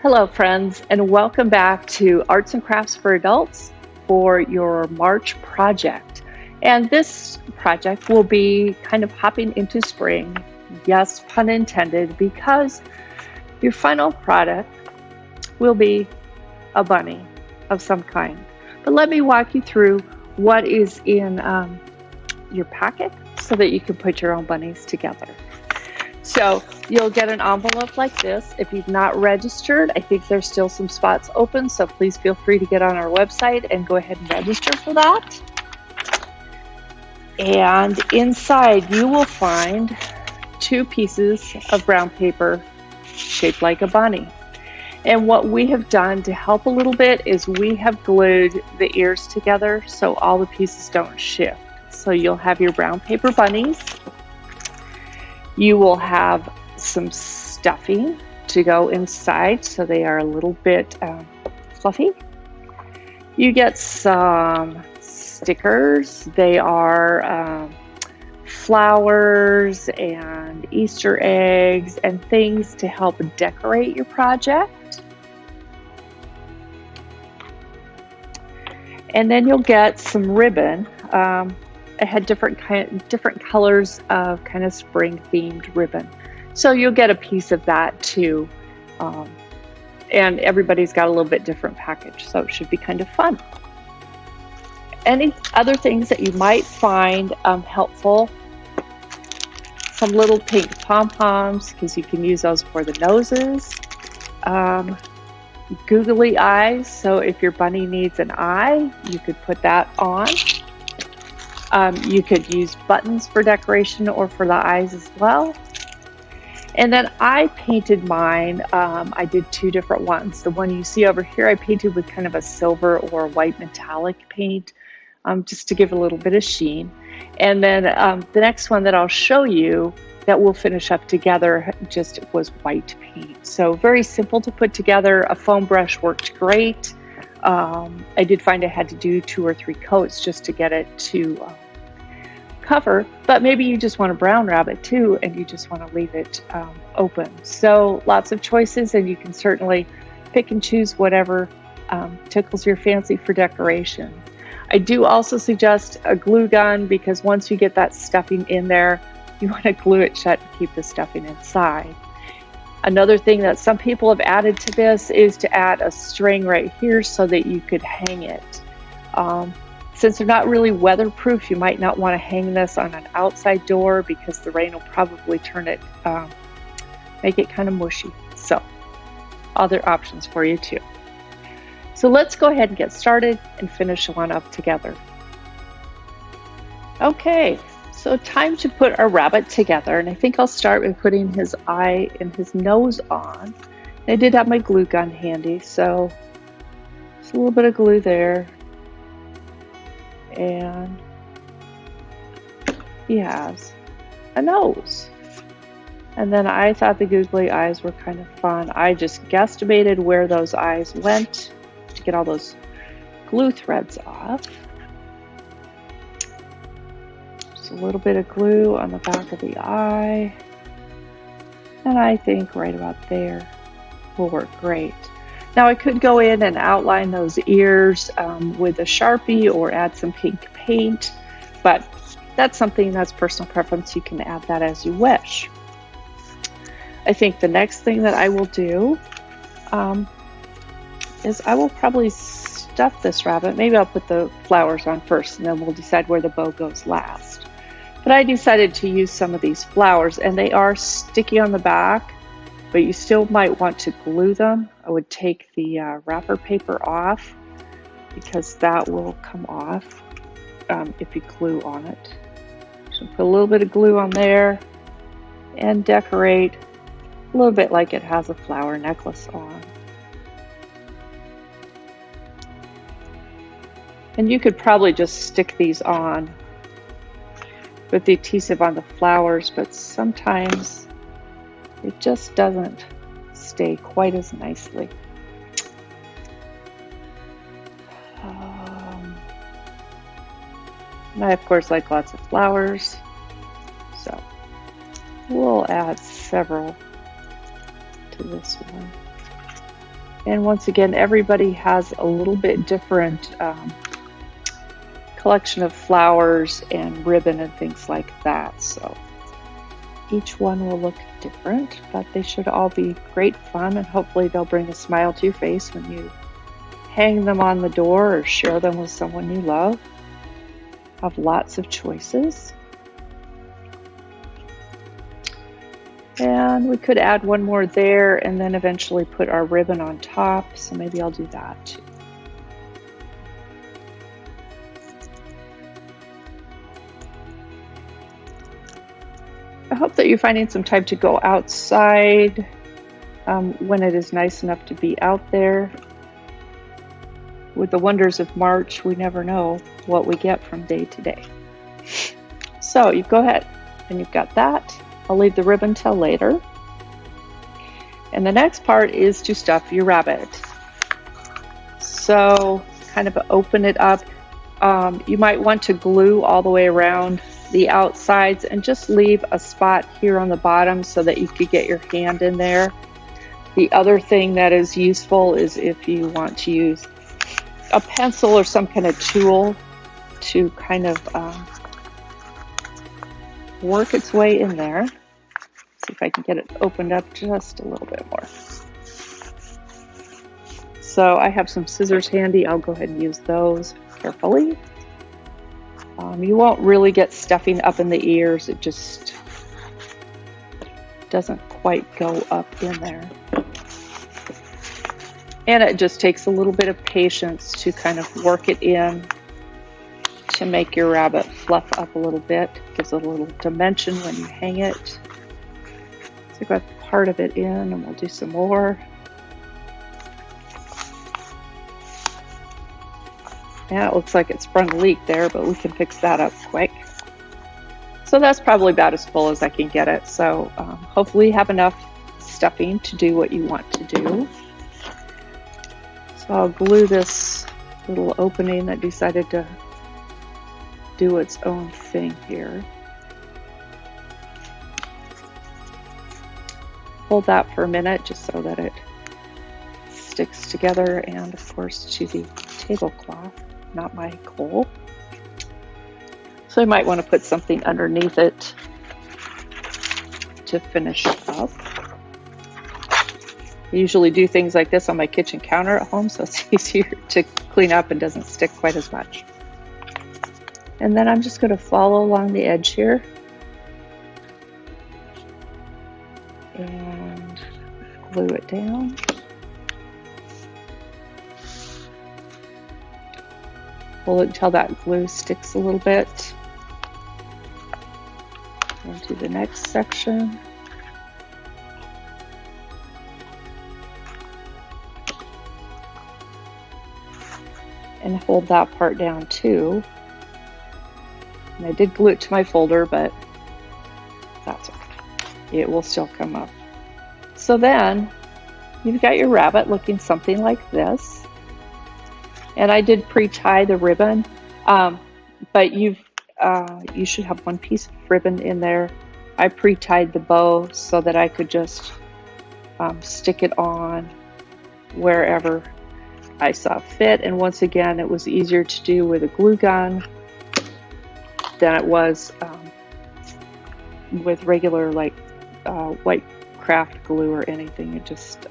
Hello, friends, and welcome back to Arts and Crafts for Adults for your March project. And this project will be kind of hopping into spring, yes, pun intended, because your final product will be a bunny of some kind. But let me walk you through what is in your packet so that you can put your own bunnies together. So you'll get an envelope like this. If you've not registered, I think there's still some spots open, so please feel free to get on our website and go ahead and register for that. And inside you will find 2 pieces of brown paper shaped like a bunny. And what we have done to help a little bit is we have glued the ears together so all the pieces don't shift. So you'll have your brown paper bunnies. You will have some stuffing to go inside so they are a little bit fluffy. You get some stickers. They are flowers and Easter eggs and things to help decorate your project. And then you'll get some ribbon. It had different colors of kind of spring themed ribbon. So you'll get a piece of that too. And everybody's got a little bit different package, so it should be kind of fun. Any other things that you might find helpful? Some little pink pom-poms, because you can use those for the noses. Googly eyes, so if your bunny needs an eye, you could put that on. You could use buttons for decoration or for the eyes as well. And then I painted mine. I did 2 different ones. The one you see over here, I painted with kind of a silver or white metallic paint, just to give a little bit of sheen. And then the next one that I'll show you that we'll finish up together just was white paint. So very simple to put together. A foam brush worked great. I did find I had to do 2 or 3 coats just to get it to cover, but maybe you just want a brown rabbit too and you just want to leave it open. So lots of choices, and you can certainly pick and choose whatever tickles your fancy for decoration. I do also suggest a glue gun, because once you get that stuffing in there, you want to glue it shut to keep the stuffing inside. Another thing that some people have added to this is to add a string right here so that you could hang it. Since they're not really weatherproof, you might not want to hang this on an outside door because the rain will probably turn it, make it kind of mushy. So, other options for you too. So let's go ahead and get started and finish one up together. Okay. So time to put our rabbit together, and I think I'll start with putting his eye and his nose on. I did have my glue gun handy, so just a little bit of glue there. And he has a nose. And then I thought the googly eyes were kind of fun. I just guesstimated where those eyes went to get all those glue threads off. A little bit of glue on the back of the eye, and I think right about there will work great. Now I could go in and outline those ears with a Sharpie or add some pink paint, but that's something that's personal preference. You can add that as you wish. I think the next thing that I will do is I will probably stuff this rabbit. Maybe I'll put the flowers on first, and then we'll decide where the bow goes last. But I decided to use some of these flowers, and they are sticky on the back, but you still might want to glue them. I would take the wrapper paper off, because that will come off if you glue on it. So put a little bit of glue on there and decorate a little bit like it has a flower necklace on. And you could probably just stick these on with the adhesive on the flowers, but sometimes it just doesn't stay quite as nicely. And I of course like lots of flowers, so we'll add several to this one. And once again, everybody has a little bit different collection of flowers and ribbon and things like that. So each one will look different, but they should all be great fun, and hopefully they'll bring a smile to your face when you hang them on the door or share them with someone you love. Have lots of choices. And we could add one more there and then eventually put our ribbon on top, so maybe I'll do that too. I hope that you're finding some time to go outside when it is nice enough to be out there. With the wonders of March, we never know what we get from day to day. So you go ahead and you've got that. I'll leave the ribbon till later. And the next part is to stuff your rabbit. So kind of open it up. You might want to glue all the way around the outsides and just leave a spot here on the bottom so that you could get your hand in there. The other thing that is useful is if you want to use a pencil or some kind of tool to kind of work its way in there. See if I can get it opened up just a little bit more. So I have some scissors handy. I'll go ahead and use those carefully. You won't really get stuffing up in the ears. It just doesn't quite go up in there. And it just takes a little bit of patience to kind of work it in to make your rabbit fluff up a little bit. Gives it a little dimension when you hang it. So I got part of it in, and we'll do some more. Yeah, it looks like it sprung a leak there, but we can fix that up quick. So that's probably about as full as I can get it. So hopefully you have enough stuffing to do what you want to do. So I'll glue this little opening that decided to do its own thing here. Hold that for a minute just so that it sticks together, and of course to the tablecloth, not my coal. So I might want to put something underneath it to finish up. I usually do things like this on my kitchen counter at home, so it's easier to clean up and doesn't stick quite as much. And then I'm just going to follow along the edge here and glue it down. Hold it until that glue sticks a little bit. Into the next section. And hold that part down too. And I did glue it to my folder, but that's okay. It will still come up. So then you've got your rabbit looking something like this. And I did pre-tie the ribbon, but you should have one piece of ribbon in there. I pre-tied the bow so that I could just stick it on wherever I saw fit. And once again, it was easier to do with a glue gun than it was with regular like white craft glue or anything. It just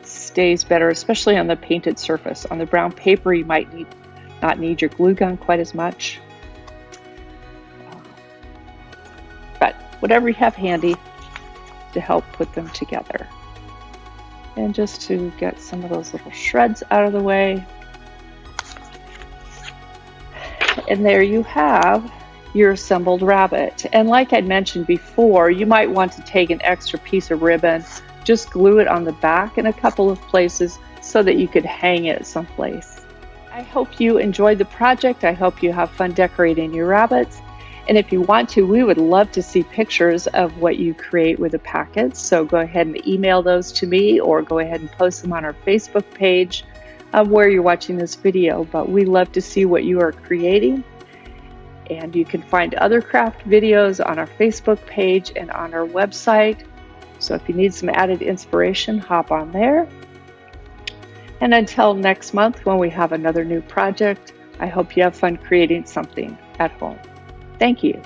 stays better, especially on the painted surface. On the brown paper, you might not need your glue gun quite as much. But whatever you have handy to help put them together. And just to get some of those little shreds out of the way. And there you have your assembled rabbit. And like I'd mentioned before, you might want to take an extra piece of ribbon, just glue it on the back in a couple of places so that you could hang it someplace. I hope you enjoyed the project. I hope you have fun decorating your rabbits. And if you want to, we would love to see pictures of what you create with the packets. So go ahead and email those to me, or go ahead and post them on our Facebook page where you're watching this video. But we love to see what you are creating. And you can find other craft videos on our Facebook page and on our website. So if you need some added inspiration, hop on there. And until next month when we have another new project, I hope you have fun creating something at home. Thank you.